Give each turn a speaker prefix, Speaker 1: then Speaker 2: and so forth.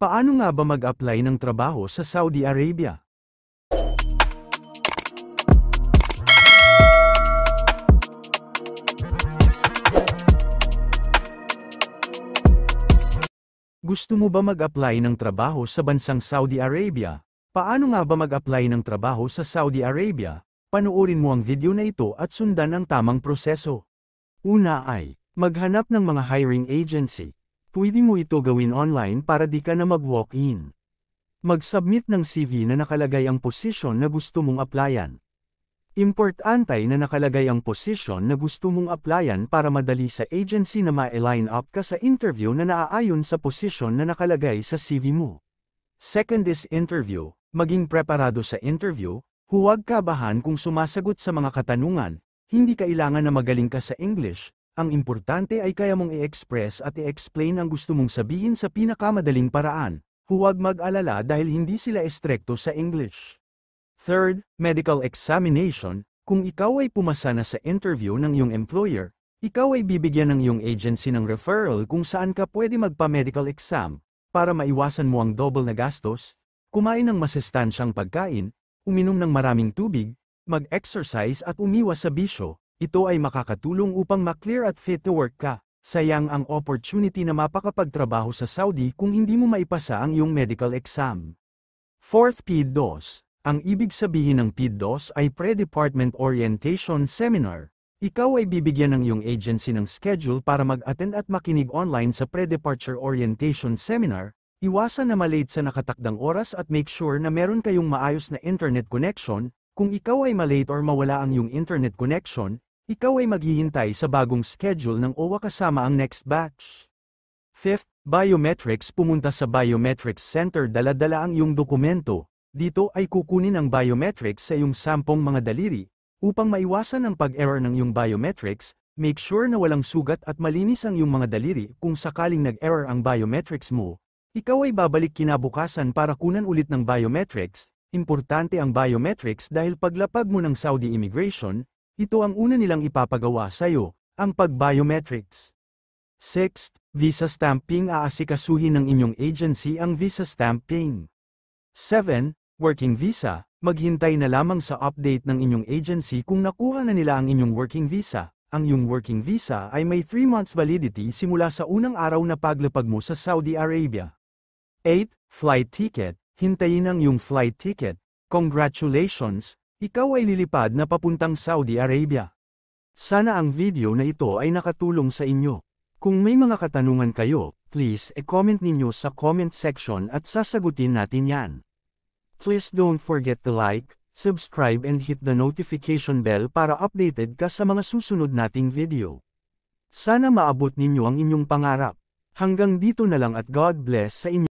Speaker 1: Paano nga ba mag-apply ng trabaho sa Saudi Arabia? Gusto mo ba mag-apply ng trabaho sa bansang Saudi Arabia? Paano nga ba mag-apply ng trabaho sa Saudi Arabia? Panoorin mo ang video na ito at sundan ang tamang proseso. Una ay, maghanap ng mga hiring agency. Pwede mo ito gawin online para di ka na mag-walk-in. Mag-submit ng CV na nakalagay ang posisyon na gusto mong applyan. Importante na nakalagay ang posisyon na gusto mong applyan para madali sa agency na ma-line up ka sa interview na naaayon sa posisyon na nakalagay sa CV mo. Second is interview. Maging preparado sa interview, huwag kabahan kung sumasagot sa mga katanungan, hindi kailangan na magaling ka sa English. Ang importante ay kaya mong i-express at i-explain ang gusto mong sabihin sa pinakamadaling paraan. Huwag mag-alala dahil hindi sila estrekto sa English. Third, medical examination. Kung ikaw ay pumasa na sa interview ng iyong employer, ikaw ay bibigyan ng iyong agency ng referral kung saan ka pwede magpa-medical exam. Para maiwasan mo ang double na gastos, kumain ng masustansyang pagkain, uminom ng maraming tubig, mag-exercise at umiwas sa bisyo. Ito ay makakatulong upang ma-clear at fit to work ka. Sayang ang opportunity na mapakapagtrabaho sa Saudi kung hindi mo maipasa ang iyong medical exam. Fourth, PDOS. Ang ibig sabihin ng PDOS ay Pre-Department Orientation Seminar. Ikaw ay bibigyan ng iyong agency ng schedule para mag-attend at makinig online sa Pre-Departure Orientation Seminar. Iwasan na malate sa nakatakdang oras at make sure na meron kayong maayos na internet connection. Kung ikaw ay malate or mawala ang iyong internet connection, ikaw ay maghihintay sa bagong schedule ng OWA kasama ang next batch. Fifth, biometrics. Pumunta sa biometrics center, dala-dala ang iyong dokumento. Dito ay kukunin ang biometrics sa iyong sampung mga daliri. Upang maiwasan ang pag-error ng iyong biometrics, make sure na walang sugat at malinis ang iyong mga daliri. Kung sakaling nag-error ang biometrics mo, ikaw ay babalik kinabukasan para kunan ulit ng biometrics. Importante ang biometrics dahil paglapag mo ng Saudi Immigration, ito ang una nilang ipapagawa sa iyo, ang pag-biometrics. Sixth, visa stamping. Aasikasuhin ng inyong agency ang visa stamping. 7. Working visa. Maghintay na lamang sa update ng inyong agency kung nakuha na nila ang inyong working visa. Ang iyong working visa ay may 3 months validity simula sa unang araw na paglapag mo sa Saudi Arabia. 8. Flight ticket. Hintayin ang iyong flight ticket. Congratulations! Ikaw ay lilipad na papuntang Saudi Arabia. Sana ang video na ito ay nakatulong sa inyo. Kung may mga katanungan kayo, please e-comment ninyo sa comment section at sasagutin natin yan. Please don't forget to like, subscribe and hit the notification bell para updated ka sa mga susunod nating video. Sana maabot ninyo ang inyong pangarap. Hanggang dito na lang at God bless sa inyo.